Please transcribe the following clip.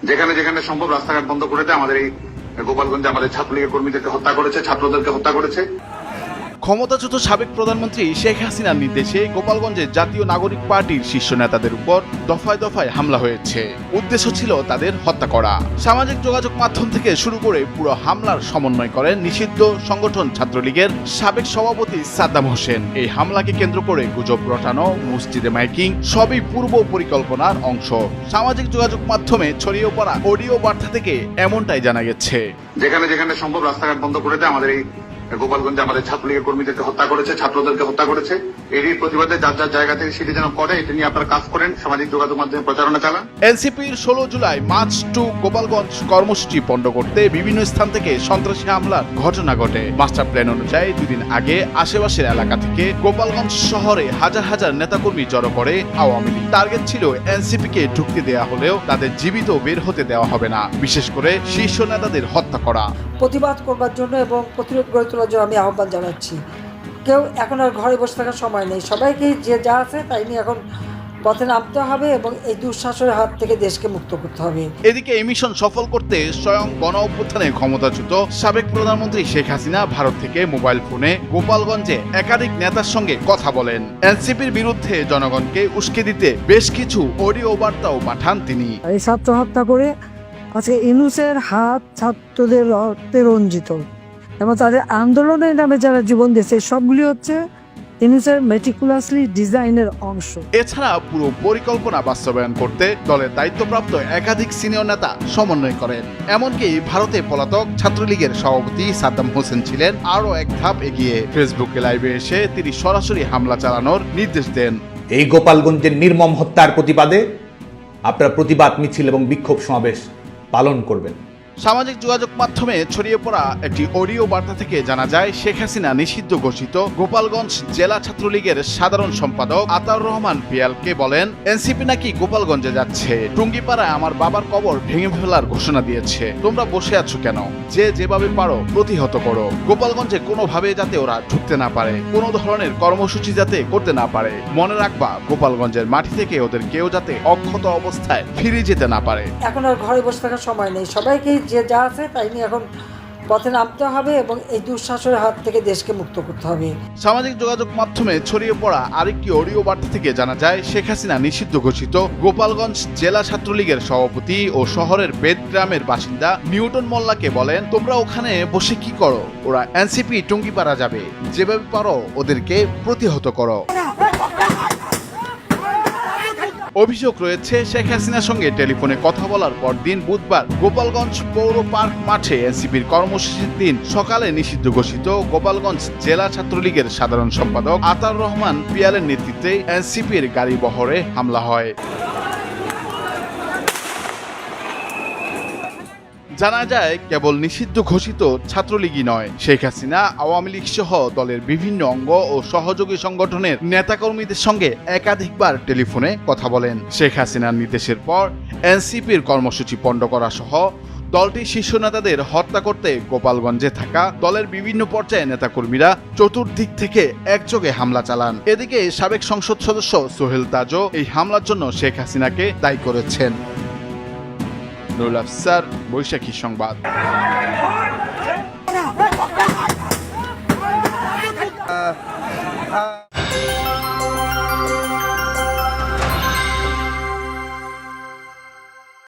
যেখানে যেখানে সম্ভব রাস্তাঘাট বন্ধ করে দেয়। আমাদের এই গোপালগঞ্জে আমাদের ছাত্রলীগের কর্মীদেরকে হত্যা করেছে, ছাত্রদেরকে হত্যা করেছে। ক্ষমতাচ্যুত সাবেক প্রধানমন্ত্রী শেখ হাসিনার নির্দেশে গোপালগঞ্জে জাতীয় নাগরিক পার্টির শীর্ষ নেতাদের উপর দফায় দফায় হামলা হয়েছে। উদ্দেশ্য ছিল তাদের হত্যা করা। সামাজিক যোগাযোগ মাধ্যম থেকে শুরু করে পুরো হামলার সমন্বয় করেন নিষিদ্ধ সংগঠন ছাত্রলীগের সাবেক সভাপতি সাদ্দাম হোসেন। এই হামলাকে কেন্দ্র করে গুজব রটানো, মসজিদে মাইকিং সবই পূর্ব পরিকল্পনার অংশ। সামাজিক যোগাযোগ মাধ্যমে ছড়িয়ে পড়া অডিও বার্তা থেকে এমনটাই জানা গেছে। যেখানে যেখানে সম্ভব রাস্তাঘাট বন্ধ করে দেয়। আমাদের এই গোপালগঞ্জে আমাদের ছাত্রলীগের কর্মীদেরকে হত্যা করেছে, ছাত্রদেরকে হত্যা করেছে। এরই প্রতিবাদে যার যার জায়গা থেকে সেটি যেন করে, এটা নিয়ে আপনারা কাজ করেন, সামাজিক যোগাযোগ মাধ্যমে প্রচারণা চালান। এনসিপির 16 জুলাই মার্চ টু গোপালগঞ্জ কর্মসূচি পণ্ড করতে বিভিন্ন স্থান থেকে সন্ত্রাসী হামলার ঘটনা ঘটে। মাস্টার প্ল্যান অনুযায়ী 2 দিন আগে আশেপাশের এলাকা থেকে গোপালগঞ্জ শহরে হাজার হাজার নেতাকর্মী জড়ো করে আওয়ামী লীগ। টার্গেট ছিল এনসিপিকে ঢুকতে দেওয়া হলেও তাদের জীবিত বের হতে দেওয়া হবে না, বিশেষ করে শীর্ষ নেতাদের হত্যা করা। প্রতিবাদ করবার জন্য এবং প্রতিরোধ গড়ে তোলার জন্য আমি আহ্বান জানাচ্ছি। কেউ এখন আর ঘরে বসে থাকার সময় নেই। সবাইকে যে যা আছে তাই নিয়ে এখন পথে নামতে হবে এবং এই দুঃশাসনের হাত থেকে দেশকে মুক্ত করতে হবে। এদিকে এই মিশন সফল করতে স্বয়ং গণ অভ্যুত্থানে ক্ষমতাচ্যুত সাবেক প্রধানমন্ত্রী শেখ হাসিনা ভারত থেকে মোবাইল ফোনে গোপালগঞ্জে একাধিক নেতার সঙ্গে কথা বলেন। এনসিপির বিরুদ্ধে জনগণকে উস্কে দিতে বেশ কিছু অডিও বার্তাও পাঠান তিনি। এই ছাত্র হত্যা করে আজকে ইউনূসের হাত ছাত্রদের রক্তে রঞ্জিত এবং তাদের আন্দোলনের নামে যারা জীবন দিয়েছে সবগুলি হচ্ছে ইউনূসের মেটিকুলাসলি ডিজাইনের অংশ। এছাড়া পুরো পরিকল্পনা বাস্তবায়ন করতে দলের দায়িত্বপ্রাপ্ত একাধিক সিনিয়র নেতা সমন্বয় করেন। এমনকি ভারতে পলাতক ছাত্রলীগের সভাপতি সাদ্দাম হোসেন ছিলেন আরও এক ধাপ এগিয়ে। ফেসবুকে লাইভে এসে তিনি সরাসরি হামলা চালানোর নির্দেশ দেন। এই গোপালগঞ্জের নির্মম হত্যার প্রতিবাদে আপনারা প্রতিবাদ মিছিল এবং বিক্ষোভ সমাবেশ পালন করবেন। সামাজিক যোগাযোগ মাধ্যমে ছড়িয়ে পড়া একটি অডিও বার্তা থেকে জানা যায় শেখ হাসিনা নিষিদ্ধ ঘোষিত গোপালগঞ্জ জেলা ছাত্রলীগের সাধারণ সম্পাদক আতাউর রহমান পিয়ালকে বলেন, এনসিপি নাকি গোপালগঞ্জে যাচ্ছে, টুঙ্গিপাড়ায় আমার বাবার কবর ভেঙে ফেলার ঘোষণা দিয়েছে। তোমরা বসে আছো কেন? যে যেভাবে পারো প্রতিহত করো। গোপালগঞ্জে কোনোভাবে যাতে ওরা ঢুকতে না পারে, কোনো ধরনের কর্মসূচি যাতে করতে না পারে। মনে রাখবা, গোপালগঞ্জের মাটি থেকে ওদের কেউ যাতে অক্ষত অবস্থায় ফিরে যেতে না পারে। এখন আর ঘরে বসে থাকার সময় নেই। সবাইকে যে যা আছে তাই নিয়ে এখন পথে নামতে হবে এবং এই দুঃশাসনের হাত থেকে দেশকে মুক্ত করতে হবে। সামাজিক যোগাযোগ মাধ্যমে ছড়িয়ে পড়া আরেকটি অডিও বার্তা থেকে জানা যায় শেখ হাসিনা নিষিদ্ধ ঘোষিত গোপালগঞ্জ জেলা ছাত্রলীগের সভাপতি ও শহরের বেদগ্রামের বাসিন্দা নিউটন মোল্লাকে বলেন, তোমরা ওখানে বসে কি করো? ওরা এনসিপি টুঙ্গিপাড়া যাবে, যেভাবে পারো ওদেরকে প্রতিহত করো। অভিযোগ রয়েছে, শেখ হাসিনার সঙ্গে টেলিফোনে কথা বলার পর দিন বুধবার গোপালগঞ্জ পৌর পার্ক মাঠে এনসিপির কর্মসূচির দিন সকালে নিষিদ্ধ ঘোষিত গোপালগঞ্জ জেলা ছাত্রলীগের সাধারণ সম্পাদক আতাউর রহমান পিয়ালের নেতৃত্বে এনসিপির গাড়ি বহরে হামলা হয়। জানা যায়, কেবল নিষিদ্ধ ঘোষিত ছাত্রলীগই নয়, শেখ হাসিনা আওয়ামী লীগ সহ দলের বিভিন্ন অঙ্গ ও সহযোগী সংগঠনের নেতাকর্মীদের সঙ্গে একাধিকবার টেলিফোনে কথা বলেন। শেখ হাসিনার নির্দেশের পর এনসিপির কর্মসূচি পণ্ড করা সহ দলটির শীর্ষ নেতাদের হত্যা করতে গোপালগঞ্জে থাকা দলের বিভিন্ন পর্যায়ে নেতাকর্মীরা চতুর্দিক থেকে একযোগে হামলা চালান। এদিকে সাবেক সংসদ সদস্য সোহেল তাজও এই হামলার জন্য শেখ হাসিনাকে দায়ী করেছেন। নুরুল আফসার, বৈশাখী সংবাদ।